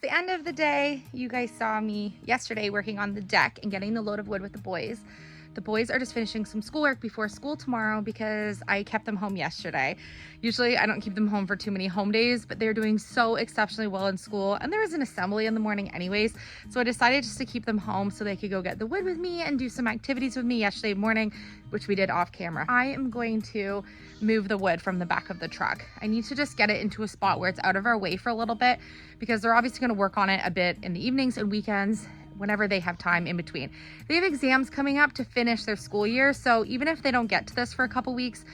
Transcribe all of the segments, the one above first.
the end of the day. You guys saw me yesterday working on the deck and getting the load of wood with the boys. The boys are just finishing some schoolwork before school tomorrow because I kept them home yesterday. Usually I don't keep them home for too many home days, but they're doing so exceptionally well in school, and there was an assembly in the morning anyways, so I decided just to keep them home so they could go get the wood with me and do some activities with me yesterday morning, which we did off camera. I am going to move the wood from the back of the truck. I need to just get it into a spot where it's out of our way for a little bit, because they're obviously going to work on it a bit in the evenings and weekends whenever they have time in between. They have exams coming up to finish their school year, so even if they don't get to this for a couple weeks,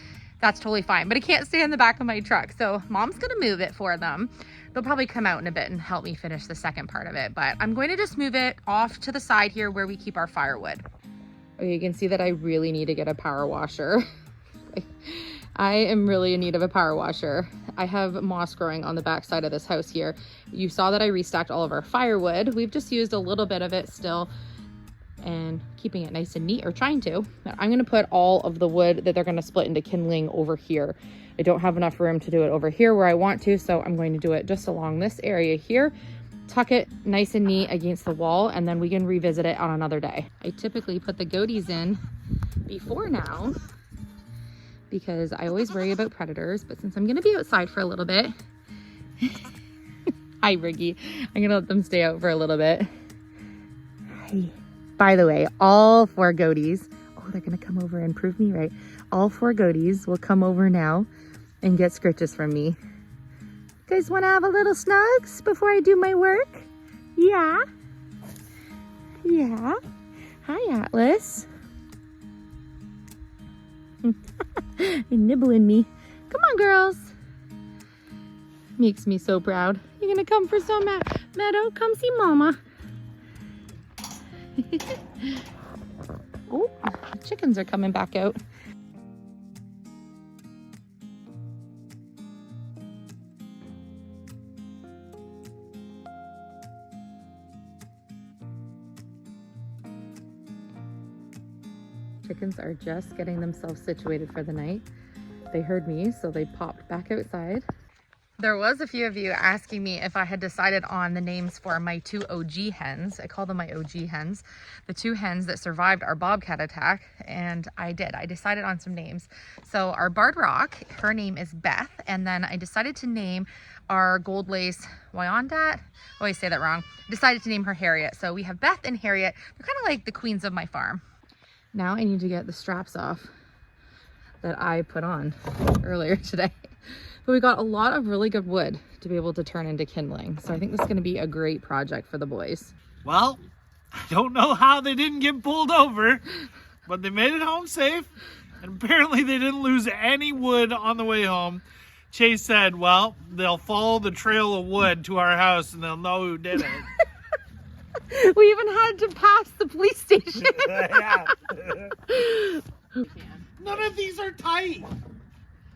that's totally fine, but it can't stay in the back of my truck, so mom's gonna move it for them. They'll probably come out in a bit and help me finish the second part of it, but I'm going to just move it off to the side here where we keep our firewood. Okay, you can see that I really need to get a power washer. I am really in need of a power washer. I have moss growing on the back side of this house here. You saw that I restacked all of our firewood. We've just used a little bit of it still and keeping it nice and neat, or trying to. I'm gonna put all of the wood that they're gonna split into kindling over here. I don't have enough room to do it over here where I want to, so I'm going to do it just along this area here, tuck it nice and neat against the wall, and then we can revisit it on another day. I typically put the goatees in before now because I always worry about predators, but since I'm gonna be outside for a little bit, hi Riggy, I'm gonna let them stay out for a little bit. Hi. By the way, all 4 goatees, oh, they're gonna come over and prove me right. All 4 goatees will come over now and get scritches from me. You guys wanna have a little snugs before I do my work? Yeah? Yeah? Hi, Atlas. You're nibbling me. Come on, girls. Makes me so proud. You're gonna come for some Meadow? Come see Mama. Oh, the chickens are coming back out. Chickens are just getting themselves situated for the night. They heard me, so they popped back outside. There was a few of you asking me if I had decided on the names for my 2 OG hens. I call them my OG hens. The 2 hens that survived our bobcat attack, and I did. I decided on some names. So our Barred Rock, her name is Beth, and then I decided to name our Gold Lace Wyandotte. I always say that wrong. I decided to name her Harriet. So we have Beth and Harriet. They're kind of like the queens of my farm. Now I need to get the straps off that I put on earlier today. But we got a lot of really good wood to be able to turn into kindling. So I think this is going to be a great project for the boys. Well, I don't know how they didn't get pulled over, but they made it home safe. And apparently they didn't lose any wood on the way home. Chase said, well, they'll follow the trail of wood to our house and they'll know who did it. We even had to pass the police station. Yeah. None of these are tight.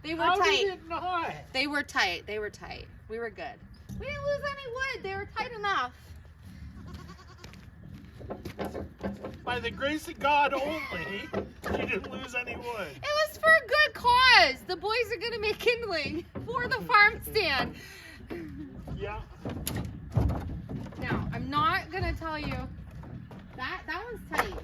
They were How tight. did it not? They were tight. They were tight. We were good. We didn't lose any wood. They were tight enough. By the grace of God only, you didn't lose any wood. It was for a good cause. The boys are going to make kindling for the farm stand. Yeah. Now, I'm not going to tell you. That one's tight.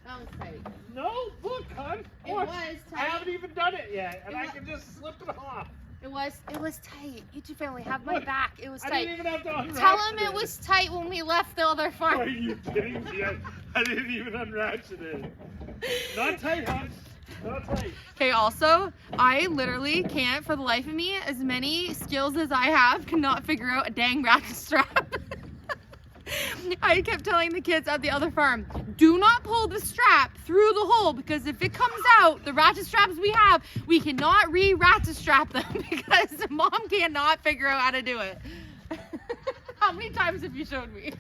That one's tight. No, look, hon. It Watch. was I tight. haven't even done it yet, and It I wa- can just slip it off. It was tight. You two family have my Look, back. It was I tight. didn't even have to unwrap Tell them it was tight when we left the other Are farm. you kidding me? I didn't even unratchet it. Not tight, hon. Not tight. Okay, also, I literally can't, for the life of me, as many skills as I have, cannot figure out a dang ratchet strap. I kept telling the kids at the other farm, do not pull the strap through the hole, because if it comes out, the ratchet straps we have, we cannot re-ratchet strap them because mom cannot figure out how to do it. How many times have you showed me?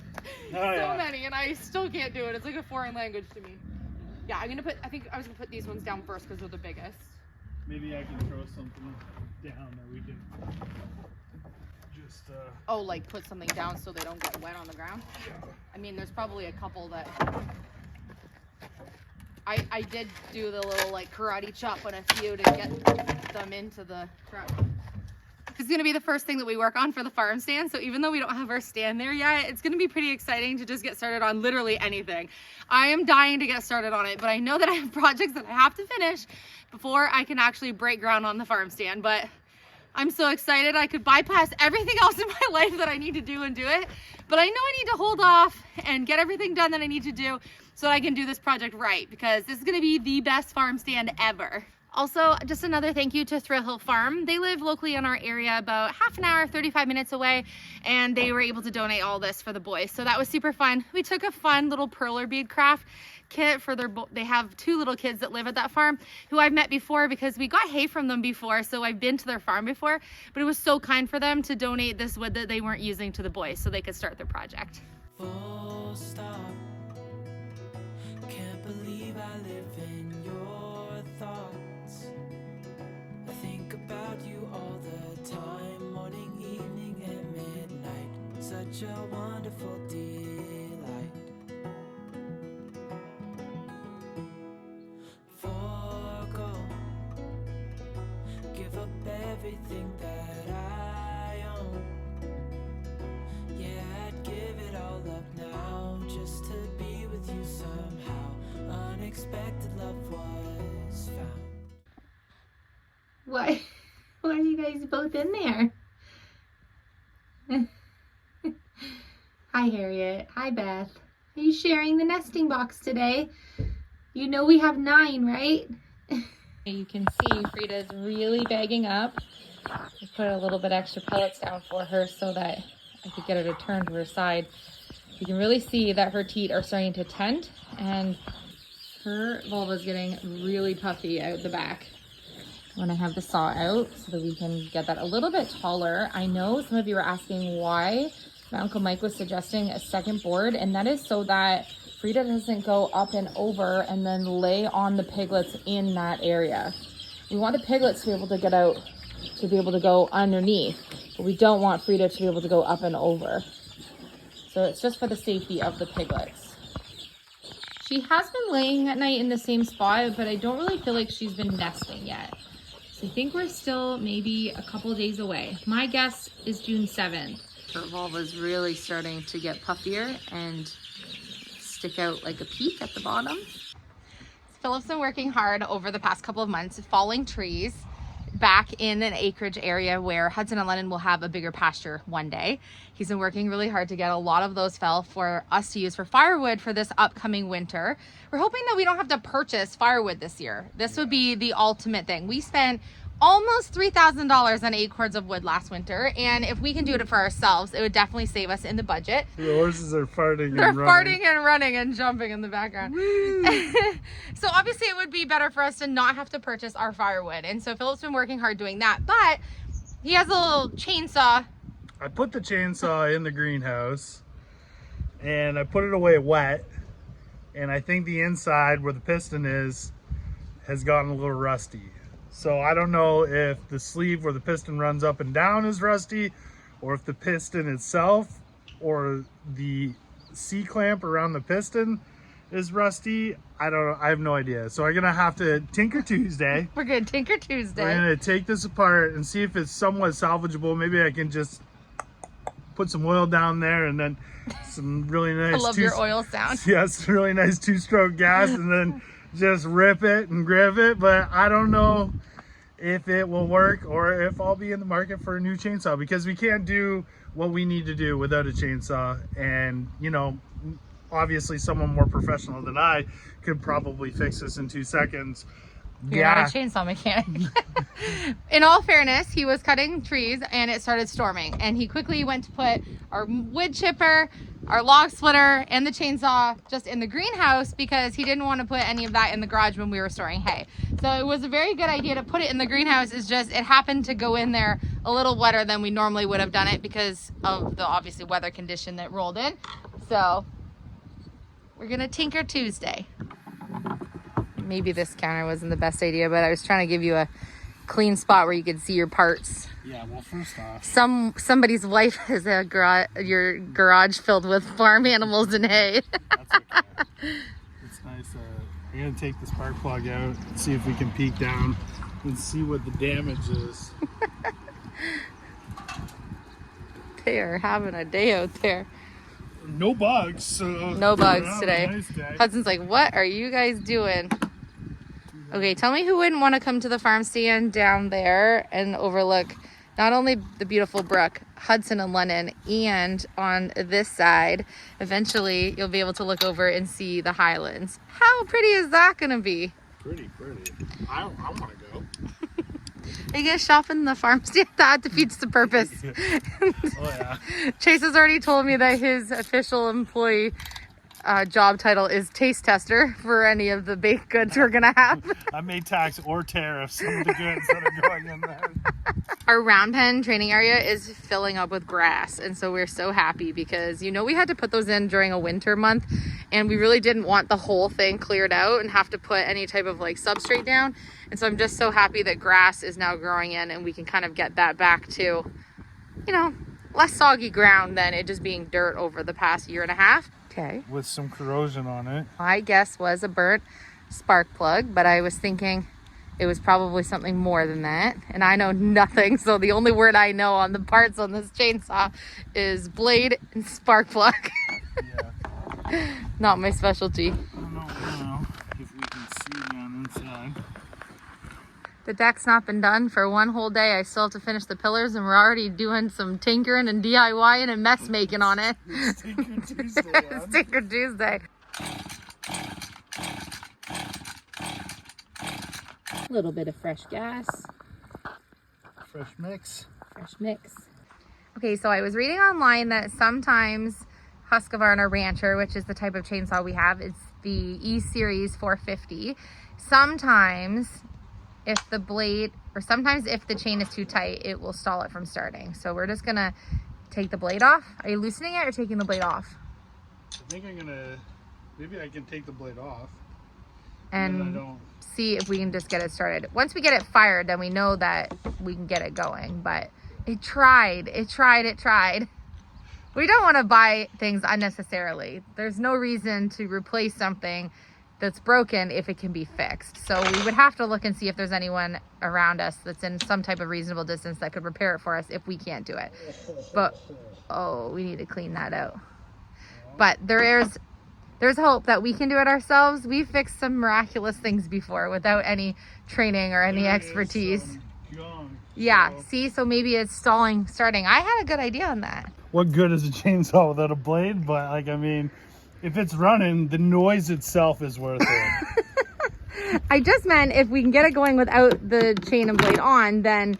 So many, and I still can't do it. It's like a foreign language to me. Yeah, I think I was gonna put these ones down first because they're the biggest. Maybe I can throw something down that we can just, Oh, like put something down so they don't get wet on the ground? yeah. I mean, there's probably a couple that... I did do the little, like, karate chop on a few to get them into the truck. It's going to be the first thing that we work on for the farm stand. So even though we don't have our stand there yet, it's going to be pretty exciting to just get started on literally anything. I am dying to get started on it, but I know that I have projects that I have to finish before I can actually break ground on the farm stand. But I'm so excited. I could bypass everything else in my life that I need to do and do it. But I know I need to hold off and get everything done that I need to do so I can do this project right, because this is going to be the best farm stand ever. Also, just another thank you to Thrill Hill Farm. They live locally in our area, about half an hour, 35 minutes away, and they were able to donate all this for the boys. So that was super fun. We took a fun little perler bead craft kit for they have 2 little kids that live at that farm who I've met before because we got hay from them before, so I've been to their farm before, but it was so kind for them to donate this wood that they weren't using to the boys so they could start their project. Full stop. Can't believe I live in your thoughts. I think about you all the time, morning, evening, and midnight. Such a wonderful delight. Forgo, give up everything that I own. Yeah, I'd give it all up now just to be with you somehow. Unexpected love was found. Why are you guys both in there? Hi, Harriet. Hi, Beth. Are you sharing the nesting box today? You know we have 9, right? You can see Frida's really bagging up. I put a little bit extra pellets down for her so that I could get her to turn to her side. You can really see that her teat are starting to tent and her vulva is getting really puffy out the back. When I have the saw out so that we can get that a little bit taller. I know some of you were asking why my Uncle Mike was suggesting a second board, and that is so that Frida doesn't go up and over and then lay on the piglets in that area. We want the piglets to be able to get out, to be able to go underneath, but we don't want Frida to be able to go up and over. So it's just for the safety of the piglets. She has been laying at night in the same spot, but I don't really feel like she's been nesting yet. So I think we're still maybe a couple days away. My guess is June 7th. Her vulva's really starting to get puffier and stick out like a peak at the bottom. Philip's been working hard over the past couple of months, falling trees back in an acreage area where Hudson and Lennon will have a bigger pasture one day. He's been working really hard to get a lot of those fell for us to use for firewood for this upcoming winter. We're hoping that we don't have to purchase firewood this year. This would be the ultimate thing. We spent almost $3,000 on 8 cords of wood last winter, and if we can do it for ourselves, it would definitely save us in the budget. The horses are farting They're and running. farting and running and jumping in the background. So obviously it would be better for us to not have to purchase our firewood, and so Philip's been working hard doing that, but he has a little chainsaw. I put the chainsaw in the greenhouse and I put it away wet, and I think the inside where the piston is has gotten a little rusty. So I don't know if the sleeve where the piston runs up and down is rusty, or if the piston itself or the C-clamp around the piston is rusty. I don't know. I have no idea. So I'm gonna have to Tinker Tuesday. We're good, Tinker Tuesday. We're gonna take this apart and see if it's somewhat salvageable. Maybe I can just put some oil down there and then some really nice. I love your oil sound. Yeah, some really nice 2-stroke gas and then just rip it and grip it. But I don't know if it will work or if I'll be in the market for a new chainsaw, because we can't do what we need to do without a chainsaw. And you know, obviously someone more professional than I could probably fix this in 2 seconds. You're not a chainsaw mechanic. In all fairness, he was cutting trees and it started storming, and he quickly went to put our wood chipper, our log splitter, and the chainsaw just in the greenhouse because he didn't want to put any of that in the garage when we were storing hay. So it was a very good idea to put it in the greenhouse. It's just it happened to go in there a little wetter than we normally would have done it because of the obviously weather condition that rolled in. So we're gonna Tinker Tuesday. Maybe this counter wasn't the best idea, but I was trying to give you a clean spot where you could see your parts. Yeah, well, first off, Somebody's wife has your garage filled with farm animals and hay. that's okay. It's nice. I'm gonna take the spark plug out and see if we can peek down and see what the damage is. They are having a day out there. No bugs. So No bugs yeah, today. Nice day. Hudson's like, what are you guys doing? Okay, tell me who wouldn't want to come to the farm stand down there and overlook not only the beautiful brook, Hudson and Lennon, and on this side, eventually you'll be able to look over and see the Highlands. How pretty is that going to be? Pretty. I want to go. Are you going to shop in the farm stand? That defeats the purpose. Oh, yeah. Chase has already told me that his official employee job title is taste tester for any of the baked goods we're gonna have. I may tax or tariff some of the goods that are going in there. Our round pen training area is filling up with grass, and so we're so happy because we had to put those in during a winter month, and we really didn't want the whole thing cleared out and have to put any type of like substrate down. And so I'm just so happy that grass is now growing in, and we can kind of get that back to less soggy ground than it just being dirt over the past year and a half. Okay. With some corrosion on it. My guess was a burnt spark plug, but I was thinking it was probably something more than that. And I know nothing, so the only word I know on the parts on this chainsaw is blade and spark plug. Yeah. Not my specialty. I don't know if we can see down inside. The deck's not been done for one whole day. I still have to finish the pillars, and we're already doing some tinkering and DIYing and mess making on it. Stinker Tuesday. Yeah. Stinker Tuesday. A little bit of fresh gas. Fresh mix. Fresh mix. Okay, so I was reading online that sometimes Husqvarna Rancher, which is the type of chainsaw we have, it's the E-Series 450. Sometimes if the blade, or sometimes if the chain is too tight, it will stall it from starting. So we're just gonna take the blade off. Are you loosening it or taking the blade off? I think maybe I can take the blade off. And then I don't. see if we can just get it started. Once we get it fired, then we know that we can get it going. But it tried. We don't want to buy things unnecessarily. There's no reason to replace something that's broken if it can be fixed. So we would have to look and see if there's anyone around us that's in some type of reasonable distance that could repair it for us if we can't do it. But we need to clean that out. But there's hope that we can do it ourselves. We've fixed some miraculous things before without any training or any expertise. Yeah, see, so maybe it's starting. I had a good idea on that. What good is a chainsaw without a blade? But if it's running, the noise itself is worth it. I just meant if we can get it going without the chain and blade on, then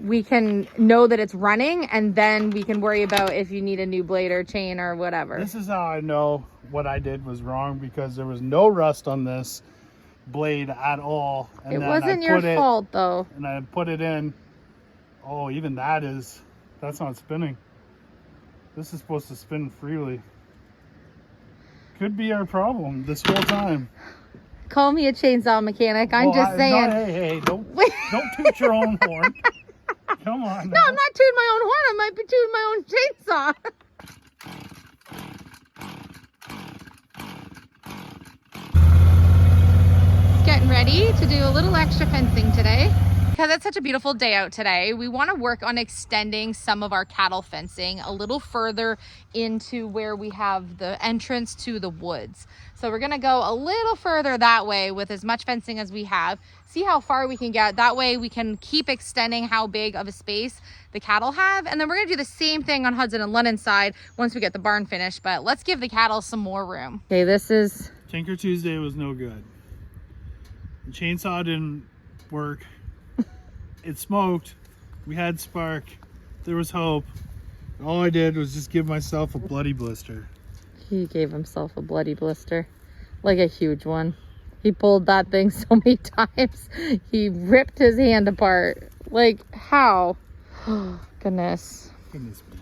we can know that it's running, and then we can worry about if you need a new blade or chain or whatever. This is how I know what I did was wrong, because there was no rust on this blade at all. And it then wasn't your fault though. And I put it in. Oh, even that's not spinning. This is supposed to spin freely. Could be our problem this whole time. Call me a chainsaw mechanic. I'm just saying. Hey, don't toot your own horn. Come on. No, I'm not tooting my own horn. I might be tooting my own chainsaw. Getting ready to do a little extra fencing today. Because it's such a beautiful day out today, we want to work on extending some of our cattle fencing a little further into where we have the entrance to the woods. So we're going to go a little further that way with as much fencing as we have, see how far we can get. That way we can keep extending how big of a space the cattle have. And then we're going to do the same thing on Hudson and Lennon's side once we get the barn finished. But let's give the cattle some more room. Okay, this is... Tinker Tuesday was no good. The chainsaw didn't work. It smoked. We had spark. There was hope. All I did was just give myself a bloody blister. He gave himself a bloody blister. Like a huge one. He pulled that thing so many times. He ripped his hand apart. Like, how? Oh, goodness. Goodness me.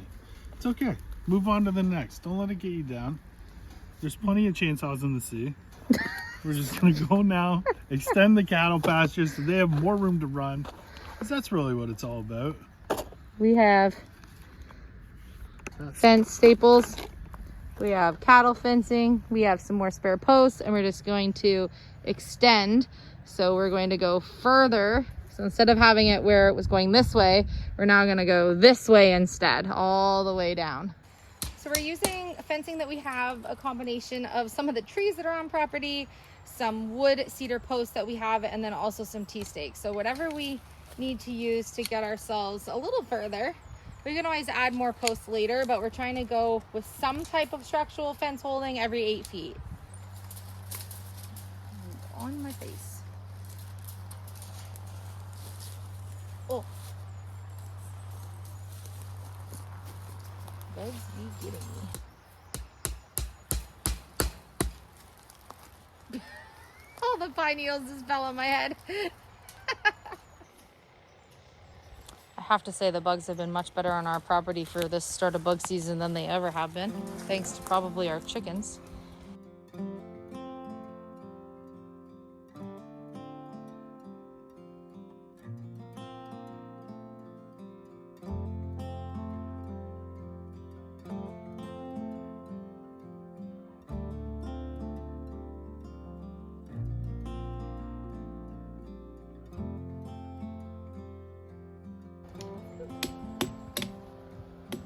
It's okay. Move on to the next. Don't let it get you down. There's plenty of chainsaws in the sea. We're just going to go now, extend the cattle pastures so they have more room to run. Because that's really what it's all about. We have fence staples. We have cattle fencing. We have some more spare posts, and we're just going to extend. So we're going to go further So instead of having it where it was going this way, we're now gonna go this way instead, all the way down. So we're using fencing that we have, a combination of some of the trees that are on property, some wood cedar posts that we have, and then also some T-stakes. So whatever we need to use to get ourselves a little further. We can always add more posts later, but we're trying to go with some type of structural fence holding every 8 feet. On my face. Oh. Bugs be getting me. All the pine needles just fell on my head. I have to say the bugs have been much better on our property for this start of bug season than they ever have been, thanks to probably our chickens.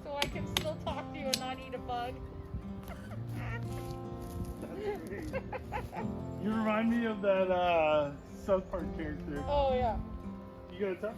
So I can still talk to you and not eat a bug. You remind me of that South Park character. Oh yeah. You gotta talk.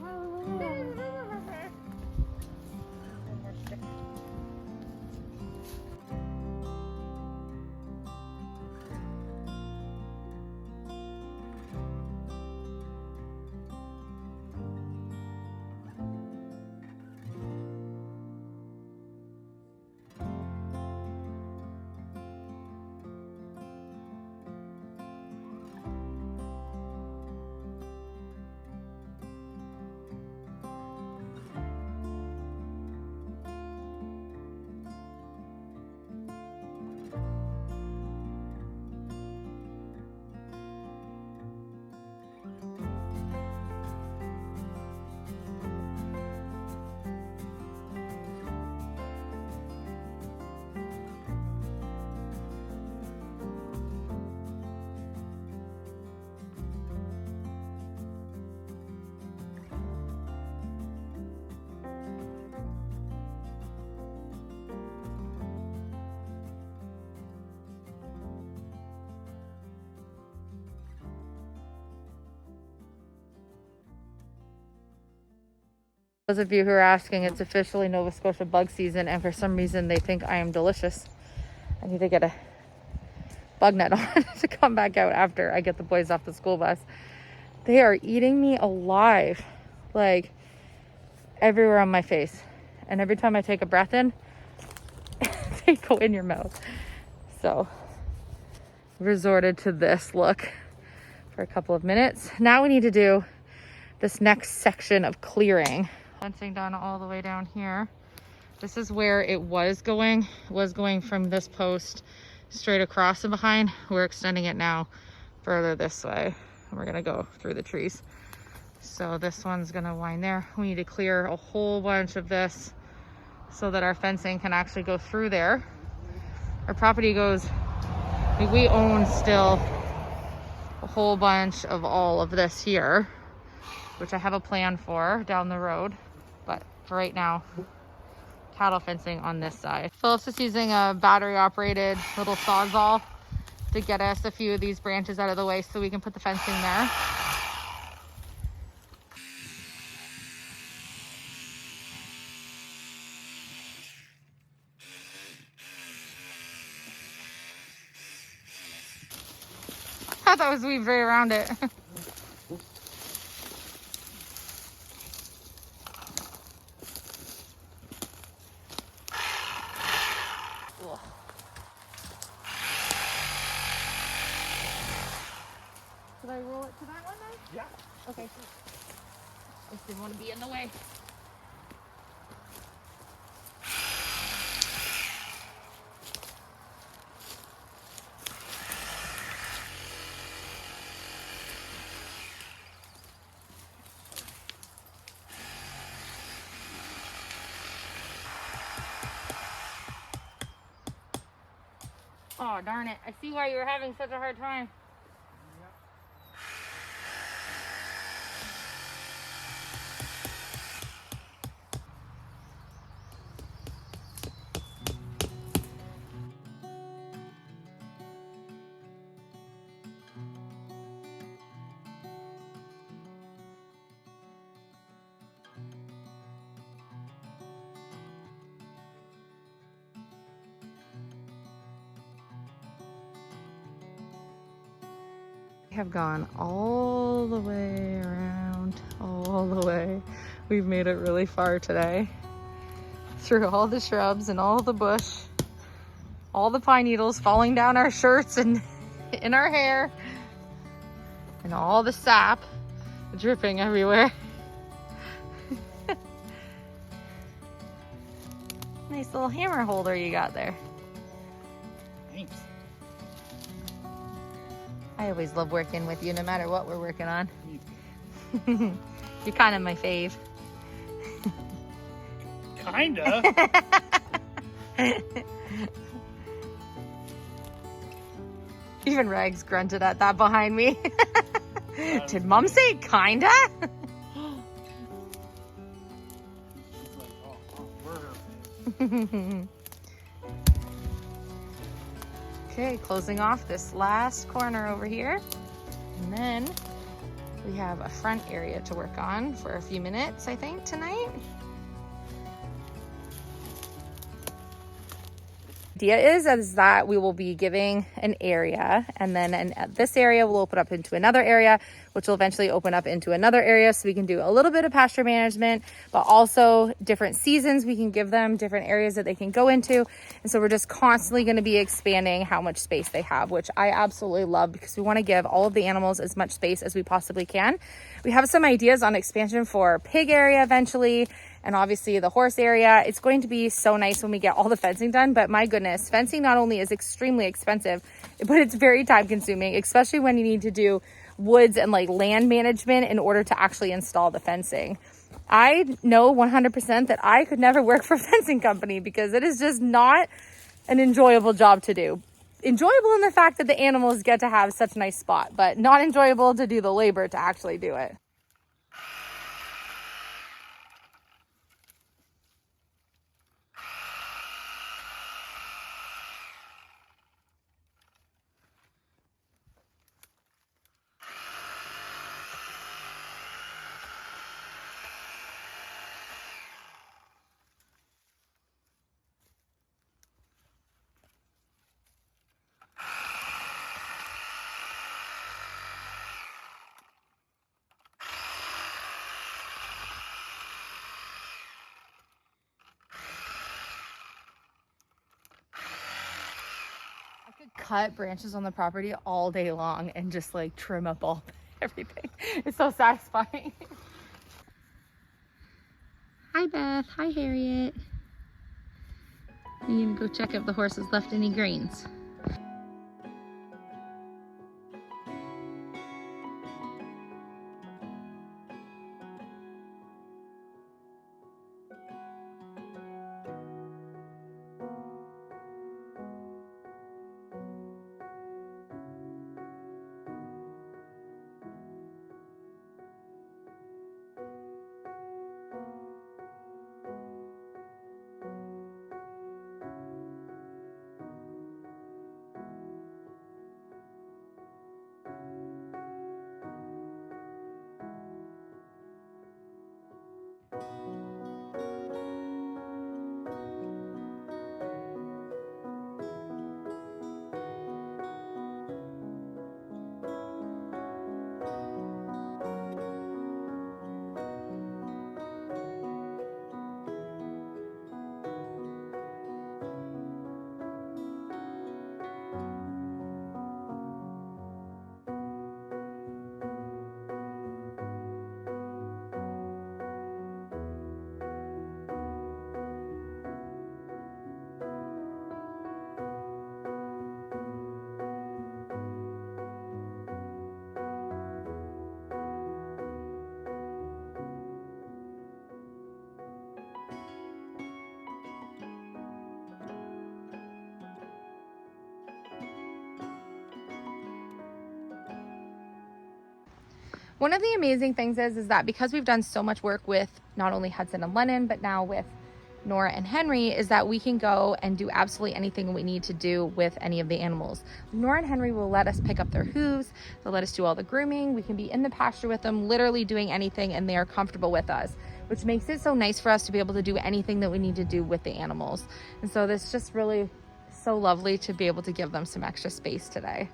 Those of you who are asking, it's officially Nova Scotia bug season, and for some reason they think I am delicious. I need to get a bug net on to come back out after I get the boys off the school bus. They are eating me alive, like everywhere on my face. And every time I take a breath in, they go in your mouth. So resorted to this look for a couple of minutes. Now we need to do this next section of clearing. Fencing done all the way down here. This is where it was going. It was going from this post straight across and behind. We're extending it now further this way. And we're gonna go through the trees. So this one's gonna wind there. We need to clear a whole bunch of this so that our fencing can actually go through there. Our property goes, we own still a whole bunch of all of this here, which I have a plan for down the road. But for right now, cattle fencing on this side. Phillips is using a battery operated little sawzall to get us a few of these branches out of the way so we can put the fencing there. I thought that was weaved right around it. Should I roll it to that one then? Yeah. Okay. I just didn't want to be in the way. Oh, darn it. I see why you were having such a hard time. We have gone all the way around, all the way. We've made it really far today. Through all the shrubs and all the bush, all the pine needles falling down our shirts and in our hair, and all the sap dripping everywhere. Nice little hammer holder you got there. Thanks. I always love working with you no matter what we're working on. You're kind of my fave. Kinda. Even Rags grunted at that behind me. Did Mom say kinda? She's like, oh, we're her fans. Okay, closing off this last corner over here. And then we have a front area to work on for a few minutes, I think, tonight. Idea is that we will be giving an area, and then this area will open up into another area, which will eventually open up into another area, so we can do a little bit of pasture management, but also different seasons we can give them different areas that they can go into. And so we're just constantly going to be expanding how much space they have, which I absolutely love, because we want to give all of the animals as much space as we possibly can. We have some ideas on expansion for pig area eventually, and obviously the horse area. It's going to be so nice when we get all the fencing done, but my goodness, fencing not only is extremely expensive, but it's very time consuming, especially when you need to do woods and like land management in order to actually install the fencing. I know 100% that I could never work for a fencing company, because it is just not an enjoyable job to do. Enjoyable in the fact that the animals get to have such a nice spot, but not enjoyable to do the labor to actually do it. Cut branches on the property all day long and just like trim up all everything. It's so satisfying. Hi Beth, hi Harriet. You gonna go check if the horses left any grains. One of the amazing things is that because we've done so much work with not only Hudson and Lennon, but now with Nora and Henry, is that we can go and do absolutely anything we need to do with any of the animals. Nora and Henry will let us pick up their hooves. They'll let us do all the grooming. We can be in the pasture with them, literally doing anything, and they are comfortable with us, which makes it so nice for us to be able to do anything that we need to do with the animals. And so this just really so lovely to be able to give them some extra space today.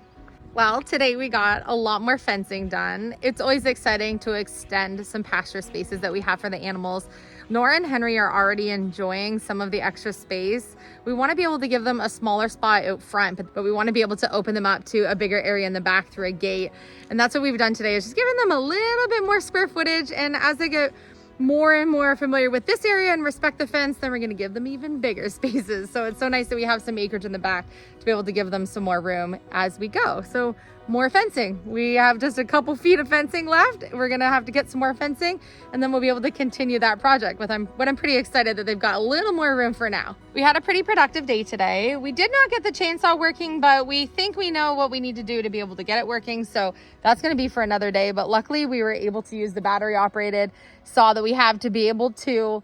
Well, today we got a lot more fencing done. It's always exciting to extend some pasture spaces that we have for the animals. Nora and Henry are already enjoying some of the extra space. We want to be able to give them a smaller spot out front, but we want to be able to open them up to a bigger area in the back through a gate. And that's what we've done today, is just giving them a little bit more square footage. And as they get more and more familiar with this area and respect the fence, then we're going to give them even bigger spaces. So it's so nice that we have some acreage in the back to be able to give them some more room as we go. So more fencing. We have just a couple feet of fencing left. We're going to have to get some more fencing, and then we'll be able to continue that project. But I'm pretty excited that they've got a little more room for now. We had a pretty productive day today. We did not get the chainsaw working, but we think we know what we need to do to be able to get it working. So that's going to be for another day. But luckily we were able to use the battery operated saw that we have to be able to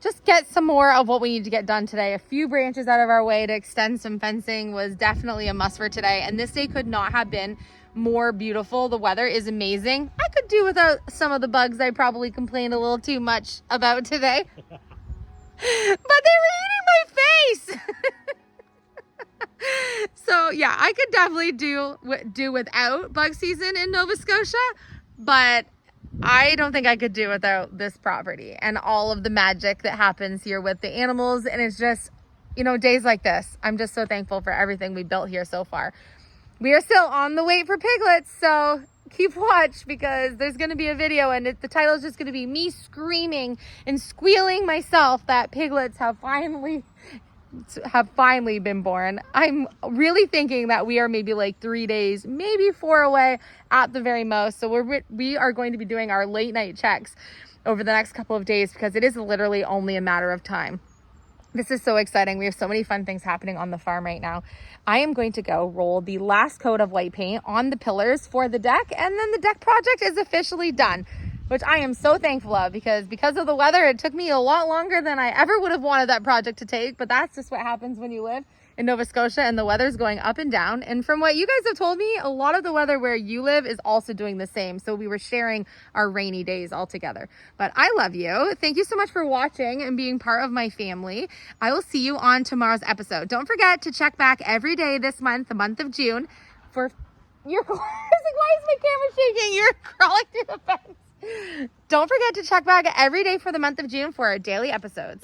just get some more of what we need to get done today. A few branches out of our way to extend some fencing was definitely a must for today. And this day could not have been more beautiful. The weather is amazing. I could do without some of the bugs I probably complained a little too much about today. But they were eating my face. So yeah, I could definitely do without bug season in Nova Scotia, but I don't think I could do without this property and all of the magic that happens here with the animals. And it's just, you know, days like this, I'm just so thankful for everything we built here so far. We are still on the wait for piglets, so keep watch, because there's going to be a video, and the title is just going to be me screaming and squealing myself that piglets have finally been born. I'm really thinking that we are maybe like 3 days, maybe 4 away at the very most. So we are going to be doing our late night checks over the next couple of days, because it is literally only a matter of time. This is so exciting. We have so many fun things happening on the farm right now. I am going to go roll the last coat of white paint on the pillars for the deck, and then the deck project is officially done, which I am so thankful of, because of the weather, it took me a lot longer than I ever would have wanted that project to take. But that's just what happens when you live in Nova Scotia and the weather's going up and down. And from what you guys have told me, a lot of the weather where you live is also doing the same. So we were sharing our rainy days all together. But I love you. Thank you so much for watching and being part of my family. I will see you on tomorrow's episode. Don't forget to check back every day this month, the month of June, for why is my camera shaking? You're crawling through the fence. Don't forget to check back every day for the month of June for our daily episodes.